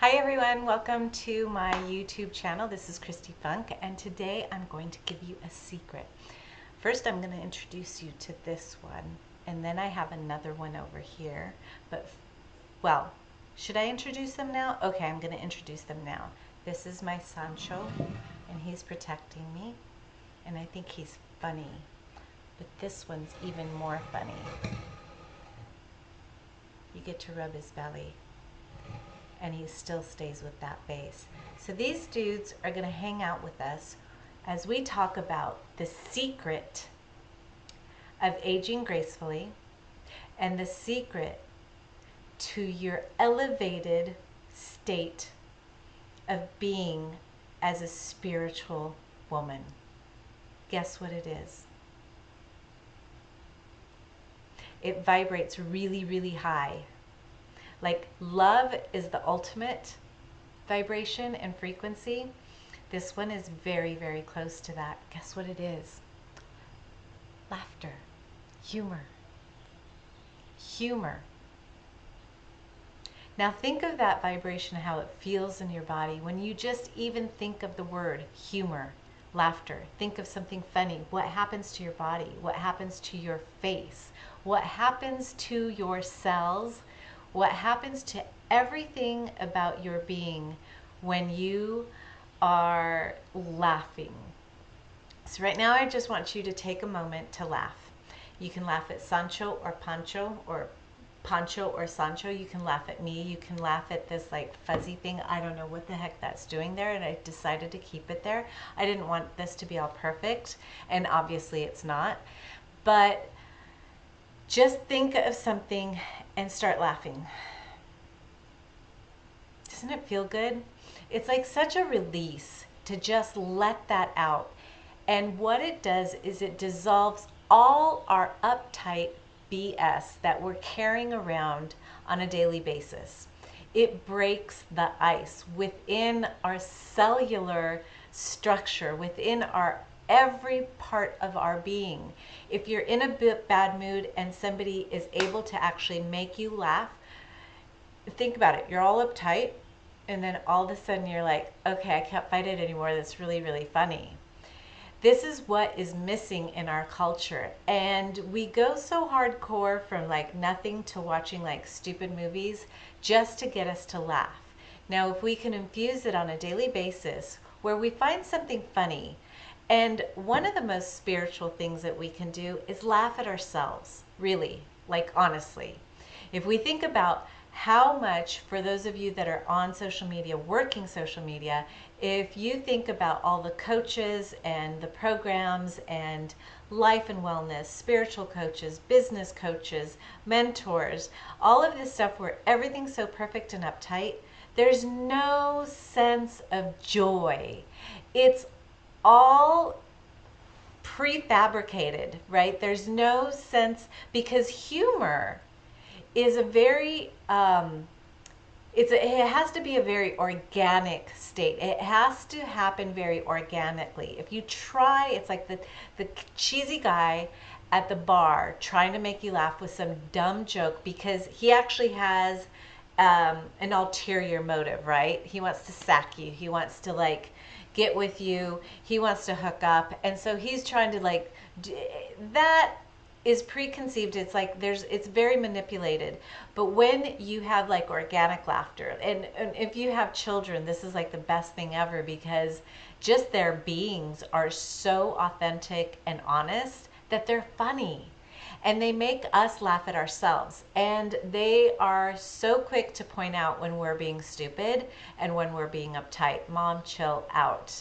Hi everyone, welcome to my YouTube channel. This is Christy Funk, and today I'm going to give you a secret. First, I'm going to introduce you to this one, and then I have another one over here. Well, should I introduce them now? Okay, I'm going to introduce them now. This is my Sancho, and he's protecting me, and I think he's funny. But this one's even more funny. You get to rub his belly, and he still stays with that base. So these dudes are going to hang out with us as we talk about the secret of aging gracefully and the secret to your elevated state of being as a spiritual woman. Guess what it is? It vibrates really, really high. Like love is the ultimate vibration and frequency. This one is very, very close to that. Guess what it is? Laughter, humor, humor. Now think of that vibration, how it feels in your body when you just even think of the word humor, laughter. Think of something funny. What happens to your body? What happens to your face? What happens to your cells? What happens to everything about your being when you are laughing? So right now I just want you to take a moment to laugh. You can laugh at Sancho or Pancho or Sancho. You can laugh at me. You can laugh at this like fuzzy thing. I don't know what the heck that's doing there, and I decided to keep it there. I didn't want this to be all perfect, and obviously it's not. But just think of something and start laughing. Doesn't it feel good? It's like such a release to just let that out. And what it does is it dissolves all our uptight BS that we're carrying around on a daily basis. It breaks the ice within our cellular structure, within our every part of our being. If you're in a bad mood and somebody is able to actually make you laugh, think about it. You're all uptight, and then all of a sudden you're like, okay, I can't fight it anymore. That's really, really funny. This is what is missing in our culture. And we go so hardcore from like nothing to watching like stupid movies just to get us to laugh. Now, if we can infuse it on a daily basis where we find something funny, and one of the most spiritual things that we can do is laugh at ourselves, really, like honestly. If we think about how much, for those of you that are on social media, working social media, if you think about all the coaches and the programs and life and wellness, spiritual coaches, business coaches, mentors, all of this stuff where everything's so perfect and uptight, there's no sense of joy. It's all prefabricated, right? There's no sense, because humor is a very it has to be a very organic state. It has to happen very organically. If you try, it's like the cheesy guy at the bar trying to make you laugh with some dumb joke because he actually has an ulterior motive, right? He wants to sack you. He wants to like get with you. He wants to hook up. And so he's trying to like, that is preconceived. It's like it's very manipulated. But when you have like organic laughter, and if you have children, this is like the best thing ever, because just their beings are so authentic and honest that they're funny. And they make us laugh at ourselves. And they are so quick to point out when we're being stupid and when we're being uptight. Mom, chill out.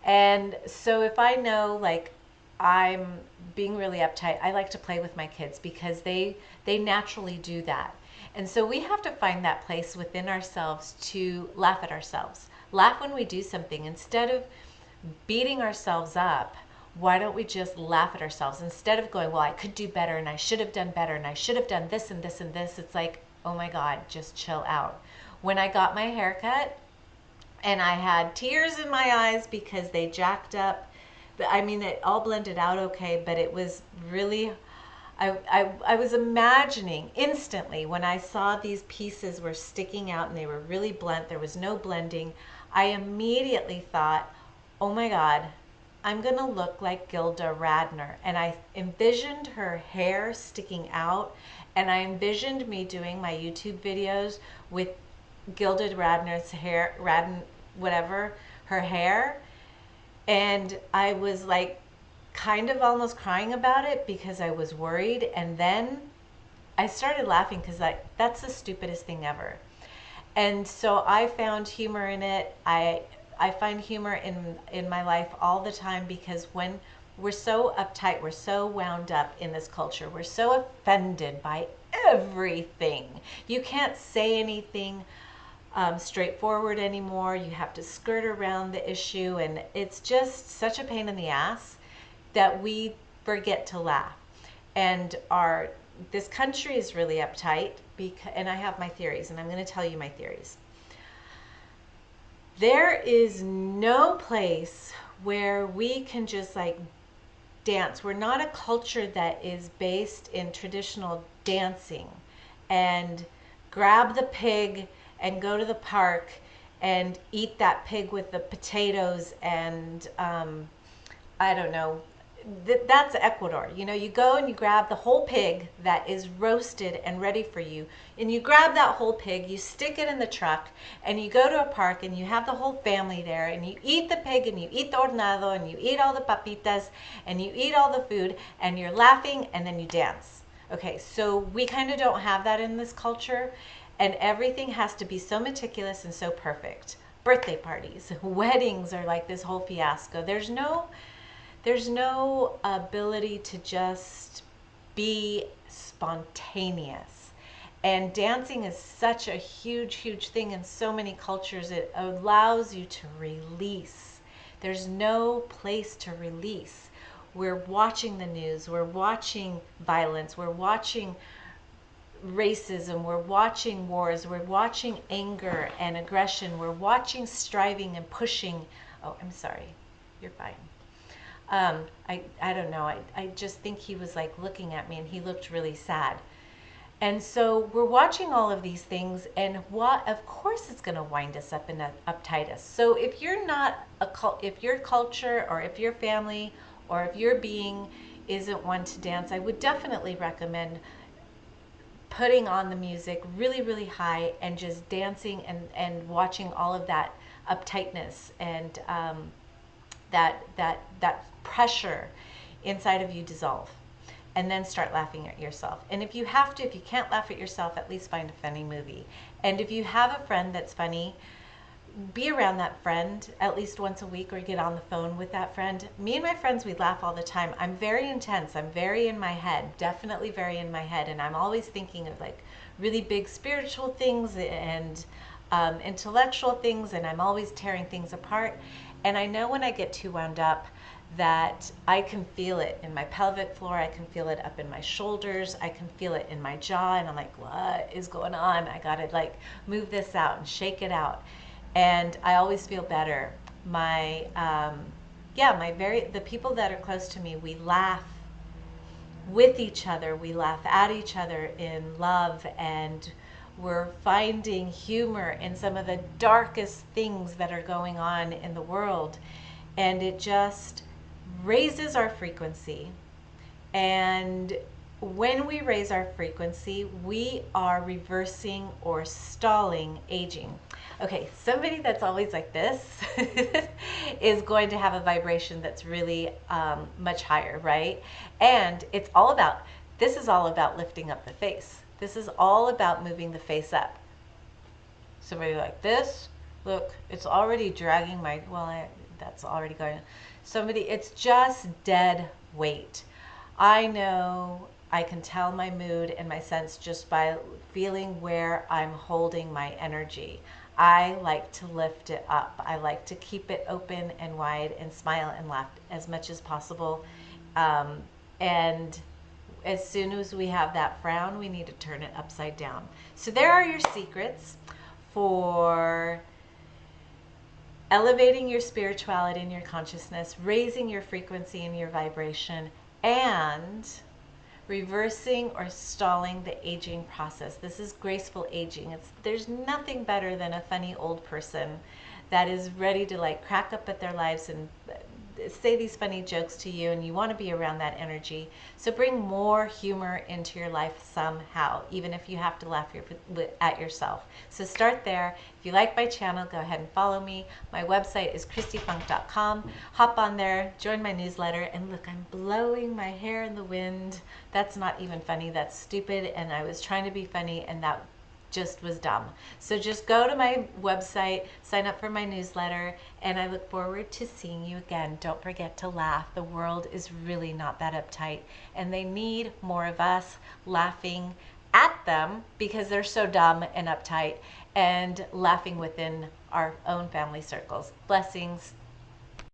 And so if I know like I'm being really uptight, I like to play with my kids because they naturally do that. And so we have to find that place within ourselves to laugh at ourselves. Laugh when we do something. Instead of beating ourselves up, why don't we just laugh at ourselves? Instead of going, well, I could do better and I should have done better and I should have done this and this and this, it's like, oh my God, just chill out. When I got my hair cut and I had tears in my eyes because they jacked up, I mean, it all blended out okay, but it was really, I was imagining instantly when I saw these pieces were sticking out and they were really blunt, there was no blending. I immediately thought, oh my God, I'm going to look like Gilda Radner. And I envisioned her hair sticking out, and I envisioned me doing my YouTube videos with Gilda Radner's hair, whatever, her hair. And I was like kind of almost crying about it because I was worried. And then I started laughing because that's the stupidest thing ever. And so I found humor in it. I find humor in my life all the time, because when we're so uptight, we're so wound up in this culture, we're so offended by everything. You can't say anything straightforward anymore. You have to skirt around the issue, and it's just such a pain in the ass that we forget to laugh. And this country is really uptight, and I have my theories, and I'm going to tell you my theories. There is no place where we can just like dance. We're not a culture that is based in traditional dancing and grab the pig and go to the park and eat that pig with the potatoes and I don't know. That's Ecuador. You know, you go and you grab the whole pig that is roasted and ready for you, and you grab that whole pig, you stick it in the truck, and you go to a park and you have the whole family there, and you eat the pig and you eat the hornado and you eat all the papitas and you eat all the food, and you're laughing, and then you dance. Okay, so we kind of don't have that in this culture, and everything has to be so meticulous and so perfect. Birthday parties, weddings are like this whole fiasco. There's no ability to just be spontaneous. And dancing is such a huge, huge thing in so many cultures. It allows you to release. There's no place to release. We're watching the news, we're watching violence, we're watching racism, we're watching wars, we're watching anger and aggression, we're watching striving and pushing. Oh, I'm sorry. You're fine. I don't know. I just think he was like looking at me, and he looked really sad. And so we're watching all of these things, and of course it's going to wind us up and uptight us. So if you're not if your culture or if your family or if your being isn't one to dance, I would definitely recommend putting on the music really, really high and just dancing and watching all of that uptightness and that pressure inside of you dissolve, and then start laughing at yourself. And if you can't laugh at yourself, at least find a funny movie. And if you have a friend that's funny, be around that friend at least once a week, or get on the phone with that friend. Me and my friends, we laugh all the time. I'm very intense. I'm very in my head, definitely very in my head. And I'm always thinking of like really big spiritual things and intellectual things, and I'm always tearing things apart. And I know when I get too wound up that I can feel it in my pelvic floor, I can feel it up in my shoulders, I can feel it in my jaw, and I'm like, what is going on? I gotta like move this out and shake it out. And I always feel better. The people that are close to me, we laugh with each other, we laugh at each other in love, and we're finding humor in some of the darkest things that are going on in the world. And it just raises our frequency. And when we raise our frequency, we are reversing or stalling aging. Okay, somebody that's always like this is going to have a vibration that's really much higher, right? And this is all about lifting up the face. This is all about moving the face up. Somebody like this, look, it's already dragging that's already going. It's just dead weight. I know, I can tell my mood and my sense just by feeling where I'm holding my energy. I like to lift it up. I like to keep it open and wide and smile and laugh as much as possible. And as soon as we have that frown, we need to turn it upside down. So there are your secrets for elevating your spirituality and your consciousness, raising your frequency and your vibration, and reversing or stalling the aging process. This is graceful aging. There's nothing better than a funny old person that is ready to like crack up at their lives and say these funny jokes to you, and you want to be around that energy. So bring more humor into your life somehow, even if you have to laugh at yourself. So start there. If you like my channel, go ahead and follow me. My website is christyfunk.com. Hop on there, join my newsletter, and look, I'm blowing my hair in the wind. That's not even funny, that's stupid, and I was trying to be funny, and that just was dumb. So just go to my website, sign up for my newsletter, and I look forward to seeing you again. Don't forget to laugh. The world is really not that uptight, and they need more of us laughing at them because they're so dumb and uptight, and laughing within our own family circles. Blessings.